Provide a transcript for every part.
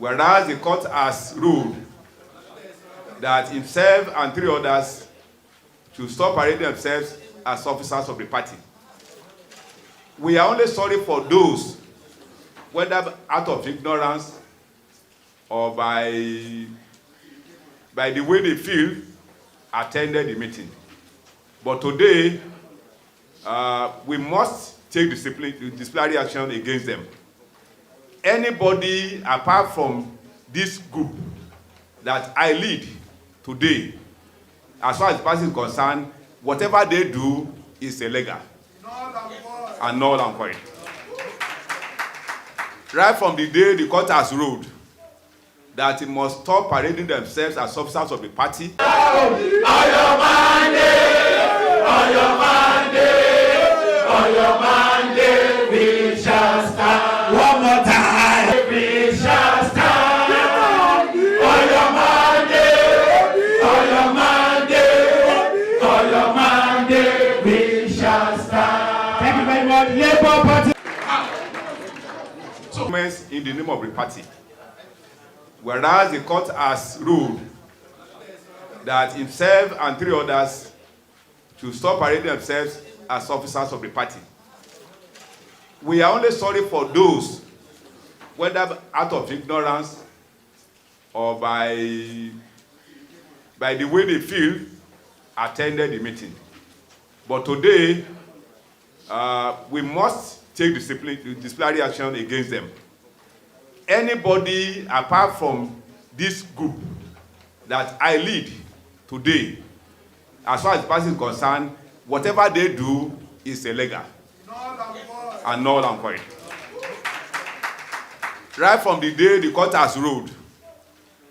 whereas the court has ruled that himself and 3 others should stop parading themselves as officers of the party. We are only sorry for those, whether out of ignorance or by the way they feel, attended the meeting. But today, we must take disciplinary action against them. Anybody apart from this group that I lead today, as far as the person is concerned, whatever they do is illegal and null and void. Right from the day the court has ruled that he must stop parading themselves as officers of the party. On your Monday, we shall stand. One more time. We shall stand. On your Monday, we shall stand. Thank you very much. Labour Party. In the name of the party. Whereas the court has ruled that himself and 3 others should stop parading themselves as officers of the party. We are only sorry for those, whether out of ignorance or by the way they feel, attended the meeting. But today, we must take disciplinary action against them. Anybody apart from this group that I lead today, as far as the person is concerned, whatever they do is illegal and null and void. Right from the day the court has ruled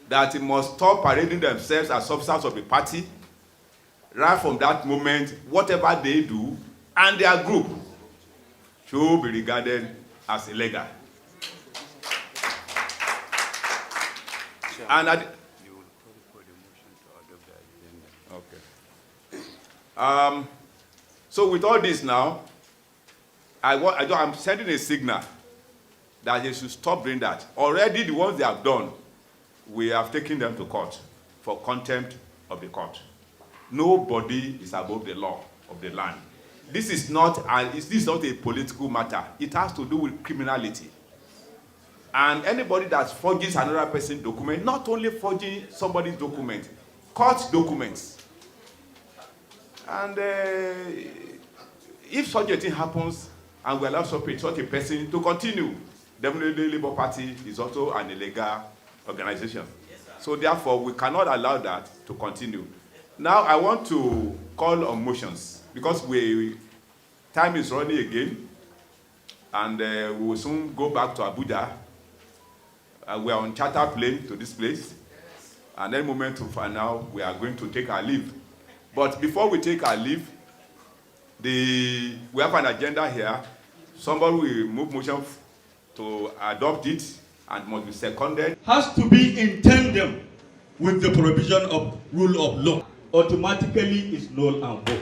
that he must stop parading themselves as officers of the party, right from that moment, whatever they do and their group should be regarded as illegal. And you will call for the motion to adopt the agenda. Okay. So with all this now, I'm sending a signal that they should stop doing that. Already the ones they have done, we have taken them to court for contempt of the court. Nobody is above the law of the land. This is not a political matter. It has to do with criminality. And anybody that forges another person's document, not only forging somebody's document, court documents. And if such a thing happens and we allow such a person to continue, definitely the Labour Party is also an illegal organization. So therefore, we cannot allow that to continue. Now I want to call on motions because time is running again, and we will soon go back to Abuja. We are on charter plane to this place, and any moment from now we are going to take our leave. But before we take our leave, we have an agenda here. Somebody will move motion to adopt it and must be seconded. Has to be in tandem with the provision of rule of law. Automatically is null and void.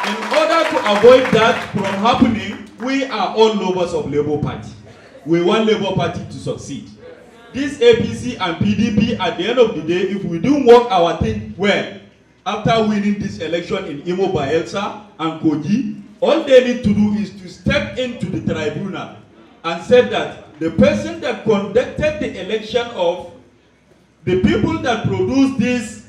In order to avoid that from happening, we are all lovers of Labour Party. We want Labour Party to succeed. This APC and PDP, at the end of the day, if we don't work our thing well, after winning this election in Imo, Bayelsa and Kogi, all they need to do is to step into the tribunal and say that the person that conducted the election of the people that produced this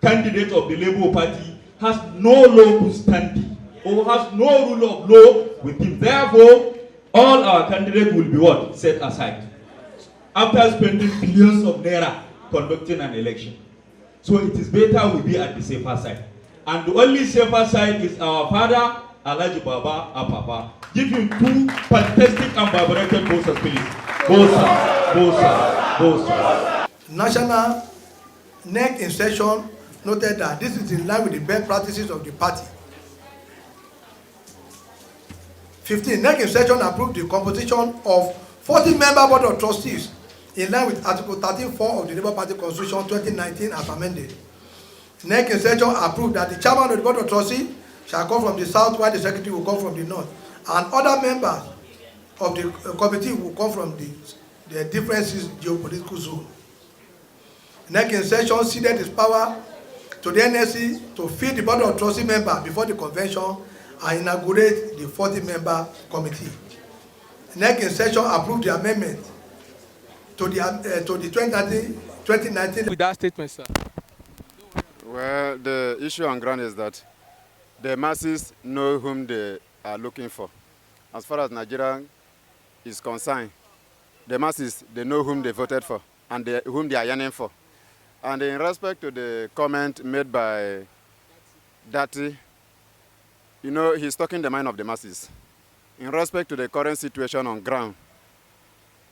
candidate of the Labour Party has no lawful standing or has no rule of law with him. Therefore, all our candidates will be what? Set aside. After spending billions of naira conducting an election. So it is better we be at the safer side. And the only safer side is our father, Datti Baba-Ahmed. Give him 2 fantastic and vibrated bosses, please. Bossa. National NEC in session noted that this is in line with the best practices of the party. 15. NEC in session approved the composition of 40-member board of trustees in line with Article 13(4) of the Labour Party Constitution 2019 as amended. NEC in session approved that the chairman of the board of trustees shall come from the south, while the secretary will come from the north, and other members of the committee will come from the the differences geopolitical zone. NEC in session ceded its power to the NSC to fill the board of trustee member before the convention and inaugurate the 40-member committee. NEC in session approved the amendment to the 2019. With that statement, sir. Well, the issue on ground is that the masses know whom they are looking for. As far as Nigeria is concerned, the masses, they know whom they voted for and whom they are yearning for. And in respect to the comment made by Datti, you know, he's talking the mind of the masses. In respect to the current situation on ground,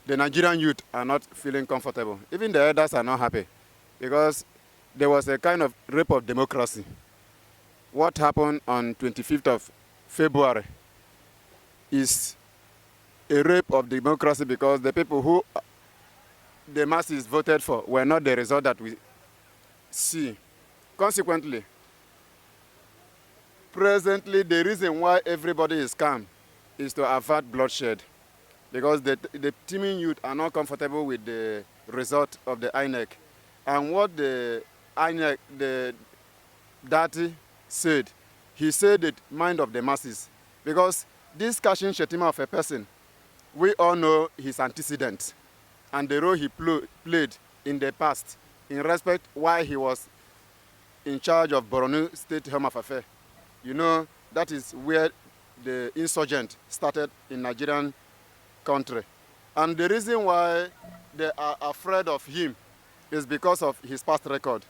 the Nigerian youth are not feeling comfortable. Even the elders are not happy because there was a kind of rape of democracy. What happened on 25th of February is a rape of democracy because the people who the masses voted for were not the result that we see. Consequently, presently the reason why everybody is calm is to avert bloodshed because the teeming youth are not comfortable with the result of the INEC. And what the INEC, the Datti said, he said the mind of the masses because this Kashim Shettima of a person, we all know his antecedents and the role he played in the past in respect why he was in charge of Borno State Home of Affairs. You know, that is where the insurgent started in Nigerian country. And the reason why they are afraid of him is because of his past record.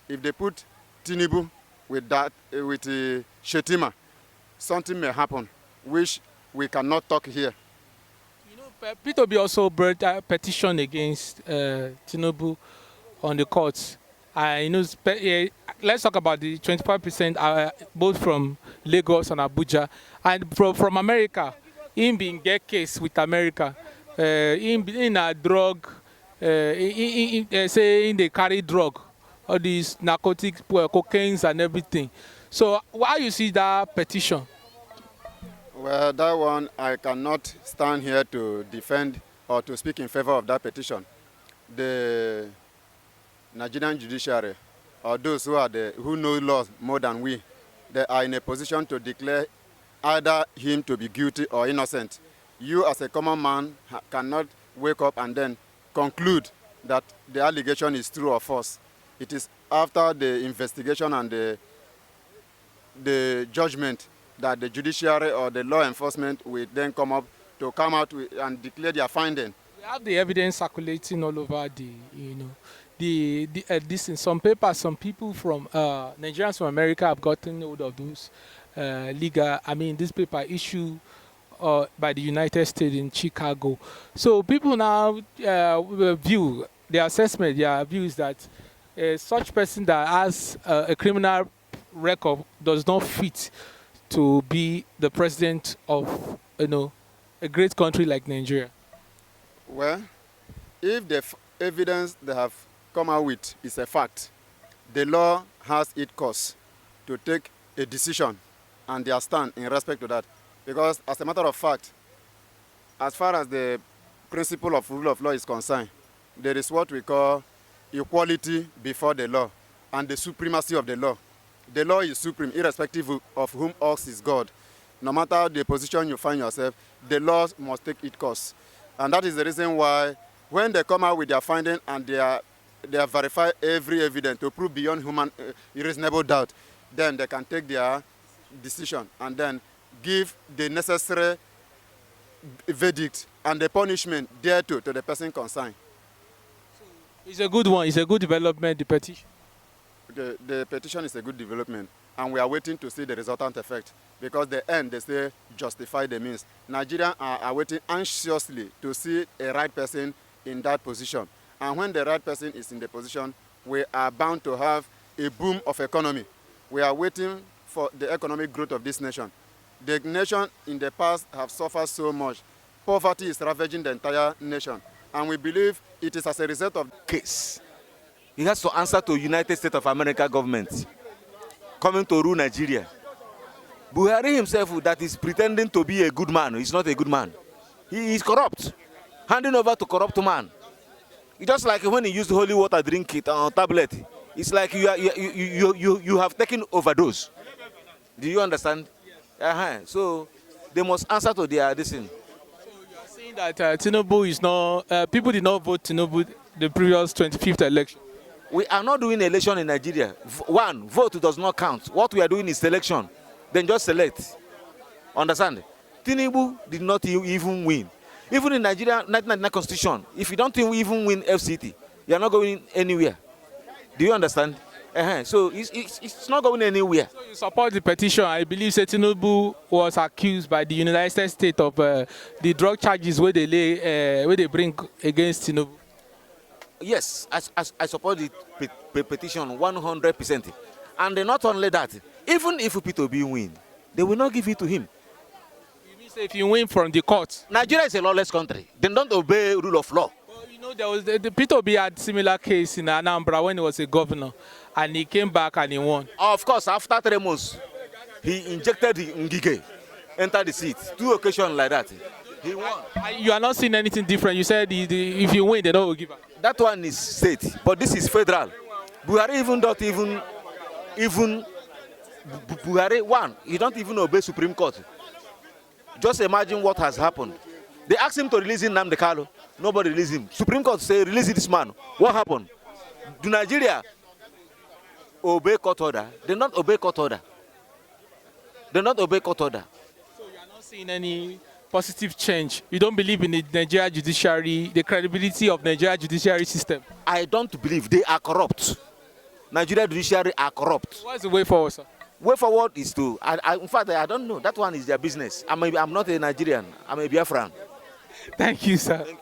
If they put Tinubu with Shettima, something may happen, which we cannot talk here. P2B also brought a petition against Tinubu on the courts. Let's talk about the 25% both from Lagos and Abuja. And from America, him being get case with America, in a drug, saying they carry drug, all these narcotics, cocaines and everything. So why you see that petition? Well, that one, I cannot stand here to defend or to speak in favor of that petition. The Nigerian judiciary, or those who know law more than we, they are in a position to declare either him to be guilty or innocent. You as a common man cannot wake up and then conclude that the allegation is true or false. It is after the investigation and the judgment that the judiciary or the law enforcement will then come out with and declare their finding. We have the evidence circulating all over this in some papers. Some people from Nigerians from America have gotten hold of those this paper issued by the United States in Chicago. So people now view their assessment, their view is that such person that has a criminal record does not fit to be the president of a great country like Nigeria. Well, if the evidence they have come out with is a fact, the law has its course to take a decision and their stand in respect to that. Because as a matter of fact, as far as the principle of rule of law is concerned, there is what we call equality before the law and the supremacy of the law. The law is supreme, irrespective of whom else is God. No matter the position you find yourself, the law must take its course. And that is the reason why when they come out with their finding and they have verified every evidence to prove beyond human reasonable doubt, then they can take their decision and then give the necessary verdict and the punishment thereto to the person concerned. It's a good one. It's a good development, the petition. The petition is a good development, and we are waiting to see the resultant effect because the end, they say, justify the means. Nigerians are waiting anxiously to see a right person in that position. And when the right person is in the position, we are bound to have a boom of economy. We are waiting for the economic growth of this nation. The nation in the past have suffered so much. Poverty is ravaging the entire nation. And we believe it is as a result of case. He has to answer to United States of America government coming to rule Nigeria. Buhari himself that is pretending to be a good man, he's not a good man. He is corrupt. handing over to corrupt man. It's just like when you use holy water, drink it on tablet. It's like you have taken overdose. Do you understand? So they must answer to their decision. So you are saying that Tinubu is not, people did not vote Tinubu the previous 25th election. We are not doing election in Nigeria. One, vote does not count. What we are doing is selection. Then just select. Understand? Tinubu did not even win. Even in Nigeria 1999 constitution, if you don't even win FCT, you are not going anywhere. Do you understand? So it's not going anywhere. So you support the petition. I believe Tinubu was accused by the United States of the drug charges where they bring against Tinubu. Yes, I support the petition 100%. And not only that, even if P2B win, they will not give it to him. You mean say if you win from the court? Nigeria is a lawless country. They don't obey rule of law. Well, you know, there was the P2B had similar case in Anambra when he was a governor, and he came back and he won. Of course, after 3 months, he injected the Ngige, entered the seat. 2 occasions like that. He won. You are not seeing anything different. You said if you win, they don't give up. That one is state, but this is federal. Buhari Buhari, one, he don't even obey Supreme Court. Just imagine what has happened. They asked him to release Nnamdi Kanu. Nobody released him. Supreme Court say release this man. What happened? Do Nigeria obey court order? They not obey court order. They not obey court order. So you are not seeing any positive change. You don't believe in the Nigeria judiciary, the credibility of Nigeria judiciary system? I don't believe. They are corrupt. Nigeria judiciary are corrupt. What's the way forward, sir? Way forward is to, in fact, I don't know. That one is their business. I'm not a Nigerian. I'm a Biafran. Thank you, sir. Thank you.